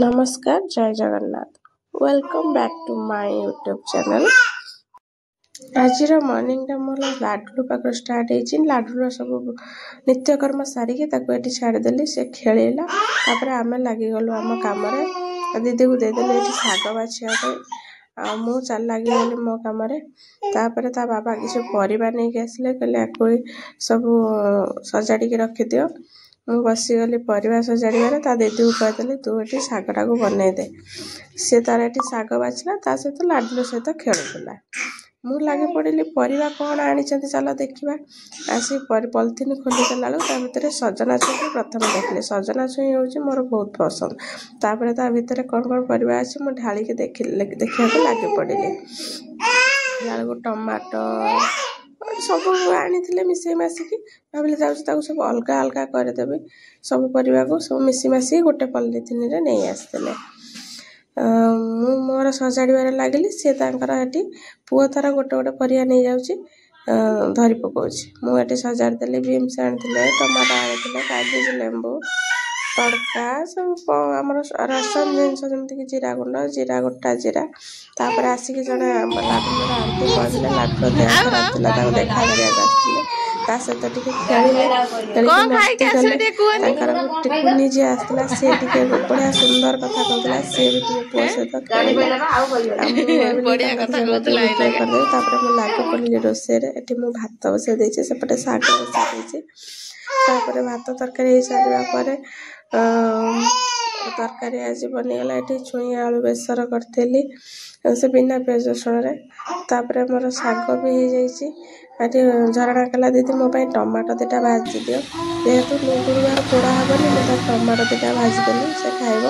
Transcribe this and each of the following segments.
नमस्कार जय Jagannath welcome back to my YouTube channel. आज मॉर्निंग मोर लाडू पाख स्टार्ट हो लाडू सब नित्यकर्म सारिकी ये छाड़देली से खेलला आम लगिगलु आम कम दीदी को देदेली ये शाग बाछा मु चल लगिगली मो कम ता बाबा किसी परिवा नहीं आसिले कहले सब सजाड़ी रखिदियो। मु बसीगली परिवा सजाड़े ता दीदी को कहदेली तू ये शागटा को बनईदे सी तार ये शाग बाछला ता सहित लाडू सहित खेलुला। मु लगे पड़ी परिवा कौन आनी चल देखा आसी पॉलिथिन खोलीदेला भर सजना छुई प्रथम देखिले सजना छुई हूँ मोर बहुत पसंद तापर ता भर कौन कौन परिवा अच्छी मुझे ढालिक देखा लगे पड़े को टमाटो सब आनी मिसई मासिकी भाविले जाऊँ सब अलग अलग करदेवी सब परिवा को सब मिसी मासिकी गोटे पॉलिथिन रे नहीं आसते मु मोर सजाड़े लगिली सी ये पुओ तार गोटे गोटे परिया नहीं जाऊँगी धरी पकाउची मुझे सजाड़देली बीम्स आनी टमाटो आनी कागज लेंबू तड़का सब आम रसम जिनस जमीक जीरा गुंड जीरा गोटा जीरा तापर आसिक जड़े लाडू आंटी कहते लाडू देह खराब था देखा ता सहित टिकुनी जी आसला सी बढ़िया सुंदर कथा कहला सी भी पुओ सहित लगे पड़ी रोषे मु भात बसई देती सेपटे शाग बसई देती भात तरकारी हो सारे तरकारी आज बनीगला ये छुई आलू बेसर करी से बिना पियाज रसुण मोर शाग भी हो जाए झरणा कला दीदी मो टमाटो दीटा भाजी दियो जेहेतु गुरुवार पोड़ा हेनी मुझे टमाटो दीटा भाजीदेली से खाइब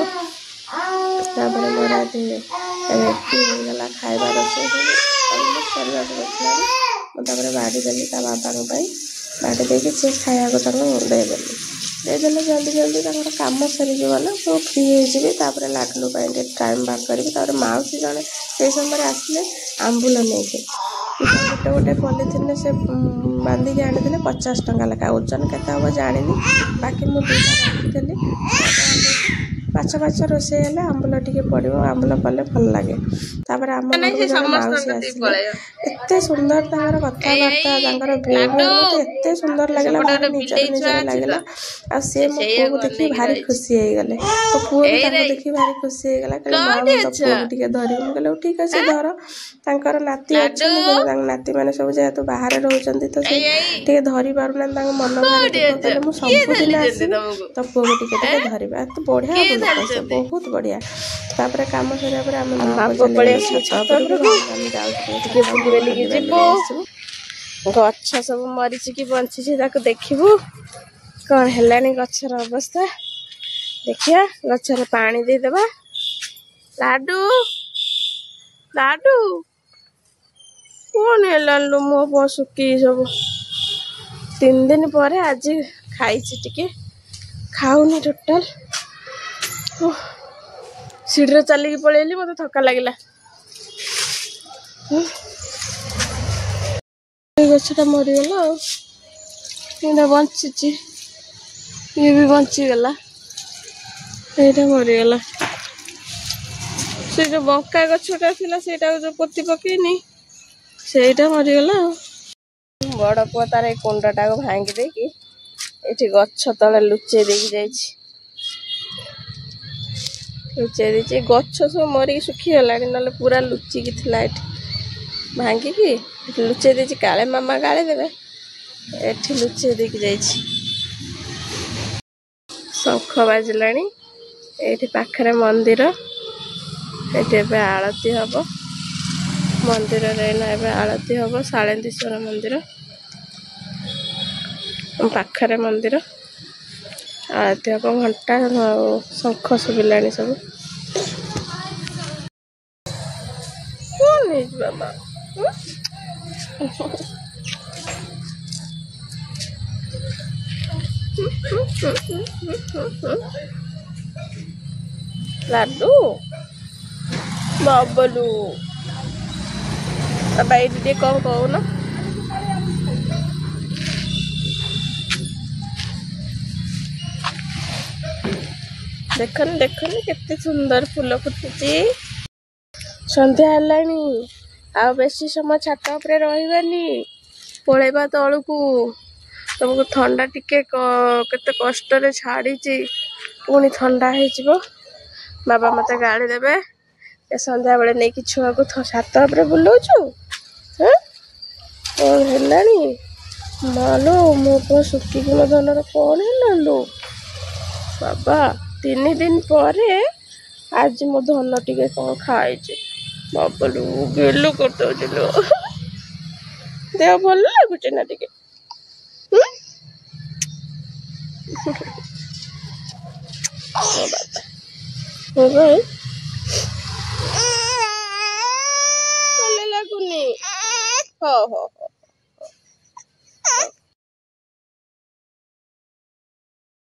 मोर आज रेडीगला खाइबा रोषे करने मुझे बाड़ी देली बाबा बाड़ी देकी सी खाया देदेले जल्दी जल्दी कम सरी ना तो फ्री हो लाडू टाइम बाहर करी मौसी जड़े से समय आसिले आंबुल नहीं गोटे गोटे पॉलिथिन से बांधिकी आनी 50 टंका लेखा ओजन केते हम जानी बाकी मुझे रखीदेली पाच पाच रोषे आंबुल टे पड़ो आंबुल कले भल लगे आम मौसी आसिले एत सुंदर कथबार्ता एत सुंदर लगला निजर निजर लगला सी मो पुओ को देखी भारी खुशी होगले मो पुओ देखी भारी खुशी होगला पुओ धर मुझे ठीक अच्छे धर नाती अच्छे नाती मैंने सब जेहेतु बाहर रोचे तो सी धरी पारना मन भारी मुझे सबुदिन आसबि तो पुओ को धरवा तो बढ़िया बहुत बढ़िया तापर कम गछ सब मरीची कि बंची देखू कौन है गचर अवस्था देखिया गचर पानी देदेबा लाडू लाडू कौन है मो पशुकी सब 3 दिन पर आज खाई टिके खाऊनी टोटाल सीढ़ी चलिकी पलैली मत थका लगे गछटा मरीगला ये बची ये भी बचीगला ये मरीगला से जो बंका गछटा था जो पोती पकईनी से मरीगला बड़ पुआ तार ए कुंडटा को भांगी देकी ये गछ तले लुचे देकी लुचे देती गछ सब मरिक सुखीगला ना पूरा लुचिकी थी भांगिकी लुचे देती काले मामा गाड़ी देवे एठी लुचे देकी जाइछि शंख बाजिलानी एठी पाखरे मंदिर एठी आरती हम मंदिर रे आरती हम शालेंदेश्वर मंदिर पाखरे मंदिर आरती हम घंटा शंख शुभिलानी सब कौन बाबा लाडू बबलू बाबा कौन कहून देखनी देखनी केते सुंदर फूल फुटुची। संध्या हेलानी आ बेसी समय छात उपरे रहिबानी पळेबा तळकू तुमको ठंडा टिके केते कष्ट रे छाड़ी पुणी ठंडा हो बाबा मते गाड़ी देबे ए संध्या बेले नहीं कि छुआ को छात उपरे बुलाउछु। हाँ कौन हेलानी मालो मो को सुखी गुण धनर कौन हेलालो बाबा 3 दिन पर आज मो धन टिके कौन खाई बाबलू गेलु करदो देह भल लगुच ना टिके बाबा भल लगुनि हो